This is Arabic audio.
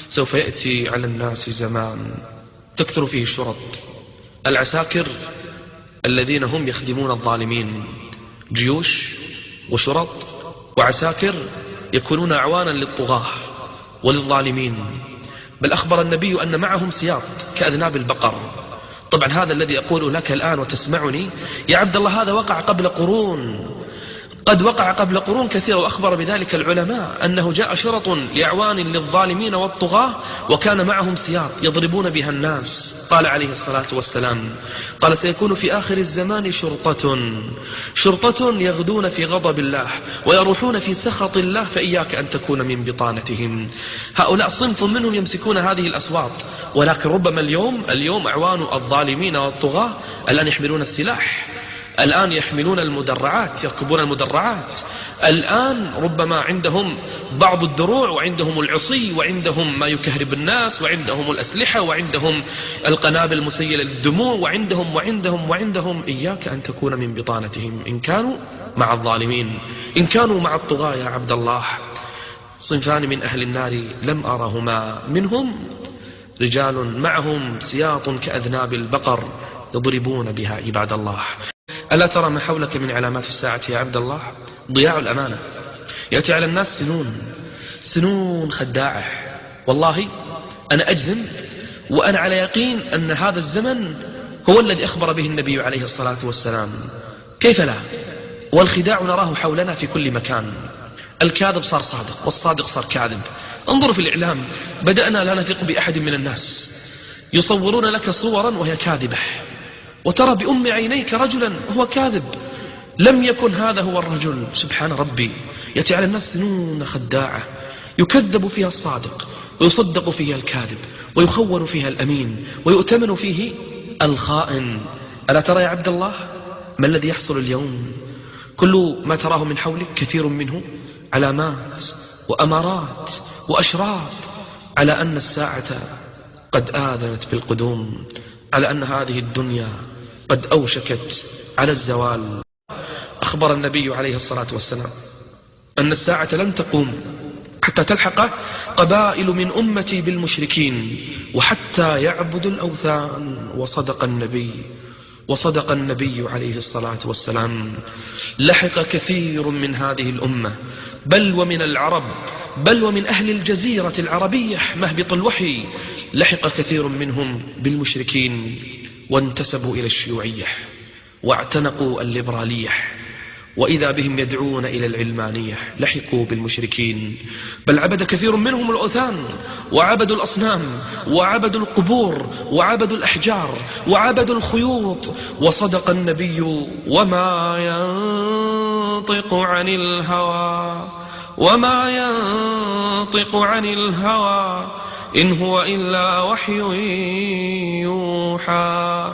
سوف يأتي على الناس زمان تكثر فيه الشرط، العساكر الذين هم يخدمون الظالمين، جيوش وشرط وعساكر يكونون أعوانا للطغاة وللظالمين. بل أخبر النبي أن معهم سياط كأذناب البقر. طبعا هذا الذي أقول لك الآن وتسمعني يا عبد الله هذا وقع قبل قرون، قد وقع قبل قرون كثيرة، وأخبر بذلك العلماء أنه جاء شرط لأعوان للظالمين والطغاة وكان معهم سياط يضربون بها الناس. قال عليه الصلاة والسلام قال سيكون في آخر الزمان شرطة يغدون في غضب الله ويروحون في سخط الله، فإياك أن تكون من بطانتهم. هؤلاء صنف منهم يمسكون هذه الأصوات، ولكن ربما اليوم أعوان الظالمين والطغاة الآن يحملون السلاح، الآن يحملون المدرعات، يركبون المدرعات، الآن ربما عندهم بعض الدروع وعندهم العصي وعندهم ما يكهرب الناس وعندهم الأسلحة وعندهم القنابل المسيلة للدموع وعندهم. إياك أن تكون من بطانتهم إن كانوا مع الظالمين، إن كانوا مع الطغاة يا عبد الله. صنفان من أهل النار لم أرهما، منهم رجال معهم سياط كأذناب البقر يضربون بها عباد الله. ألا ترى ما حولك من علامات الساعة يا عبد الله؟ ضياع الأمانة، يأتي على الناس سنون خداعة. والله أنا أجزم وأنا على يقين أن هذا الزمن هو الذي أخبر به النبي عليه الصلاة والسلام. كيف لا؟ والخداع نراه حولنا في كل مكان، الكاذب صار صادق والصادق صار كاذب. انظروا في الإعلام، بدأنا لا نثق بأحد من الناس، يصورون لك صورا وهي كاذبة، وترى بأم عينيك رجلا هو كاذب، لم يكن هذا هو الرجل. سبحان ربي، يأتي على الناس سنون خداعة يكذب فيها الصادق ويصدق فيها الكاذب ويخون فيها الأمين ويؤتمن فيه الخائن. ألا ترى يا عبد الله ما الذي يحصل اليوم؟ كل ما تراه من حولك كثير منه علامات وأمارات وأشراط على أن الساعة قد آذنت بالقدوم، على أن هذه الدنيا قد أوشكت على الزوال. أخبر النبي عليه الصلاة والسلام أن الساعة لن تقوم حتى تلحق قبائل من أمتي بالمشركين وحتى يعبدوا الأوثان. وصدق النبي عليه الصلاة والسلام. لحق كثير من هذه الأمة بل ومن العرب بل ومن أهل الجزيرة العربية مهبط الوحي، لحق كثير منهم بالمشركين وانتسبوا إلى الشيوعية واعتنقوا الليبرالية، وإذا بهم يدعون إلى العلمانية. لحقوا بالمشركين، بل عبد كثير منهم الأوثان وعبدوا الأصنام وعبدوا القبور وعبدوا الأحجار وعبدوا الخيوط. وصدق النبي وما ينطق عن الهوى إن هو إلا وحي يوحى.